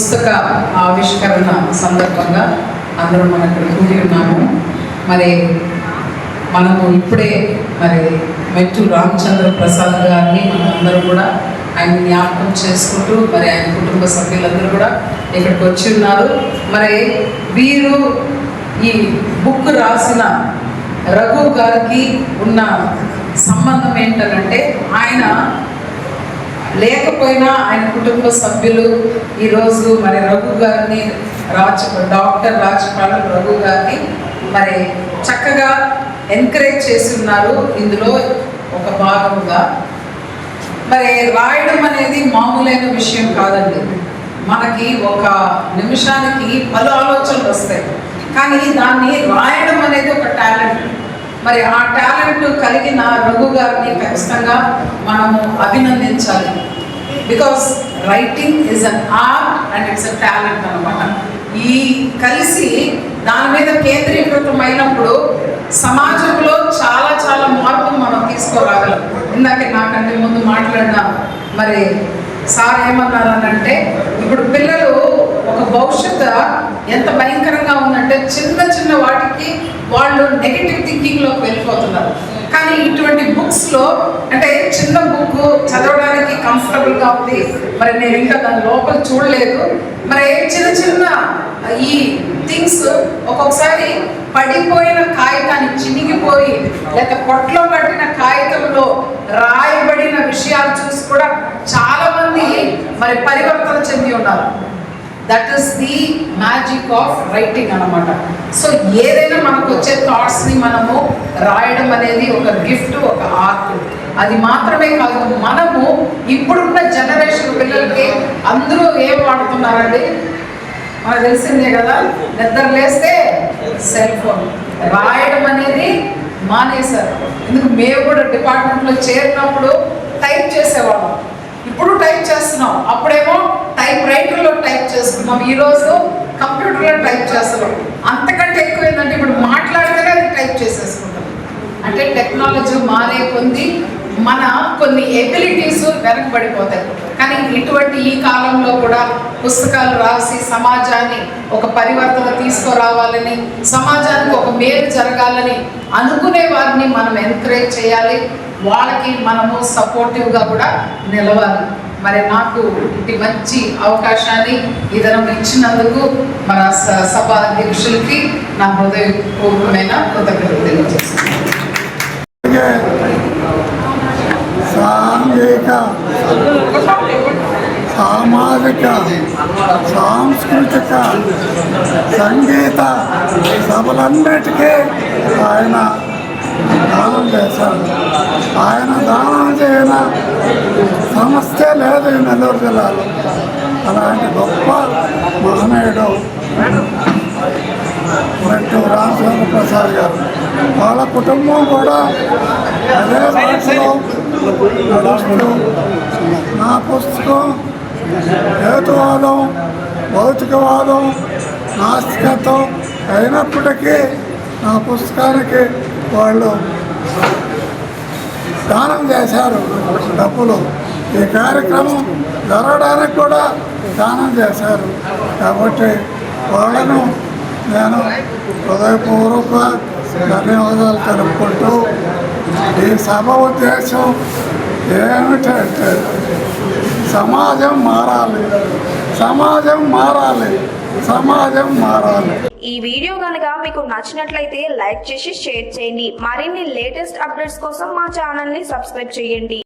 పుస్తక ఆవిష్కరణ సందర్భంగా అందరూ మనం ఇక్కడ కూడి ఉన్నాము. మరి మనము ఇప్పుడే మరి మెట్టు రామచంద్ర ప్రసాద్ గారిని మనందరూ కూడా ఆయన జ్ఞాపకం చేసుకుంటూ మరి ఆయన కుటుంబ సభ్యులందరూ కూడా ఇక్కడికి వచ్చి ఉన్నారు. మరి వీరు ఈ బుక్ రాసిన రఘు గారికి ఉన్న సంబంధం ఏంటంటే, ఆయన లేకపోయినా ఆయన కుటుంబ సభ్యులు ఈరోజు మరి రఘు గారిని డాక్టర్ రాజపాల రఘు గారిని మరి చక్కగా ఎంకరేజ్ చేసి ఉన్నారు. ఇందులో ఒక భాగముగా మరి రాయడం అనేది మామూలైన విషయం కాదండి. మనకి ఒక నిమిషానికి పలు ఆలోచనలు వస్తాయి, కానీ దాన్ని రాయడం అనేది ఒక టాలెంట్. మరి ఆ టాలెంట్ కలిగిన రఘు గారిని ఖచ్చితంగా మనము అభినందించాలి. Because writing is an art and it's a talent అనమాట. ఈ కలిసి దాని మీద కేంద్రీకృతం అయినప్పుడు సమాజంలో చాలా చాలా మార్పులు మనం తీసుకురాగలం. ఇందాక నాకంటే ముందు మాట్లాడిన మరి సార్ ఏమన్నారనంటే, ఇప్పుడు పిల్లలు ఒక భవిష్యత్తు ఎంత భయంకరంగా ఉందంటే చిన్న చిన్న వాటికి వాళ్ళు నెగిటివ్ థింకింగ్లోకి వెళ్ళిపోతున్నారు. కానీ ఇటువంటి బుక్స్లో అంటే చిన్న బుక్ చదవడానికి కంఫర్టబుల్గా ఉంది. మరి నేను ఇంకా దాని లోపల చూడలేదు. మరి చిన్న చిన్న ఈ థింగ్స్ ఒక్కొక్కసారి పడిపోయిన కాగితాన్ని చినిగిపోయి లేక పొట్లో కట్టిన కాగితంలో రాయబడిన విషయాలు చూసి కూడా చాలా మంది మరి పరివర్తన చెంది ఉన్నారు. That is the magic of writing అనమాట. సో ఏదైనా మనకు వచ్చే థాట్స్ని మనము రాయడం అనేది ఒక గిఫ్ట్, ఒక ఆర్ట్. అది మాత్రమే కాదు, మనము ఇప్పుడున్న జనరేషన్ పిల్లలకి అందరూ ఏం వాడుతున్నారండి, మనకు తెలిసిందే కదా, నిద్ర లేస్తే సెల్ ఫోన్. రాయడం అనేది మానేశారు. ఎందుకు మేము కూడా డిపార్ట్మెంట్లో చేరినప్పుడు టైప్ చేసేవాళ్ళం, ఇప్పుడు టైప్ చేస్తున్నాం. అప్పుడేమో టైప్ రైటర్లో టైప్ చేసుకున్నాం, ఈరోజు కంప్యూటర్లో టైప్ చేస్తున్నాం. అంతకంటే ఎక్కువ ఏంటంటే ఇప్పుడు మాట్లాడితేనే అది టైప్ చేసేసుకుంటాం. అంటే టెక్నాలజీ మారే కొంది మన కొన్ని ఎబిలిటీస్ వెనకబడిపోతాయి. కానీ ఇటువంటి ఈ కాలంలో కూడా పుస్తకాలు రాసి సమాజాన్ని ఒక పరివర్తన తీసుకురావాలని, సమాజానికి ఒక మేలు జరగాలని అనుకునే వారిని మనం ఎంకరేజ్ చేయాలి. వాళ్ళకి మనము సపోర్టివ్గా కూడా నిలవాలి. మరి నాకు ఇటు మంచి అవకాశాన్ని ఇదనం ఇచ్చినందుకు మన సభ అధ్యక్షులకి నా హృదయపూర్వకమైన కృతజ్ఞతలు తెలియజేస్తున్నాను. సాంఘిక, సామాజిక, సాంస్కృతిక, సంగీత సభలన్నిటికీ ఆయన దానం చేశారు. ఆయన దానం చేయన సమస్య లేదు ఈ నెల్లూరు జిల్లాలో. అలాంటి గొప్ప మహనీయుడు మెట్టు రామచంద్ర ప్రసాద్ గారు. వాళ్ళ కుటుంబం కూడా అదే భాషలో నడుస్తూ నా పుస్తకం హేతువాదం, భౌతికవాదం, నాస్తికత్వం అయినప్పటికీ నా పుస్తకానికి వాళ్ళు దానం చేశారు డబ్బులు. ఈ కార్యక్రమం జరగడానికి కూడా దానం చేశారు. కాబట్టి వాళ్ళను నేను హృదయపూర్వక ధన్యవాదాలు తెలుపుకుంటూ, ఈ సభ ఉద్దేశం ఏమిటంటే సమాజం మారాలి, సమాజం మారాలి, సమాజం మారాలి. ఈ వీడియో కనుక మీకు నచ్చినట్లయితే లైక్ చేసి షేర్ చేయండి. మరిన్ని లేటెస్ట్ అప్డేట్స్ కోసం మా ఛానల్ ని సబ్స్క్రైబ్ చేయండి.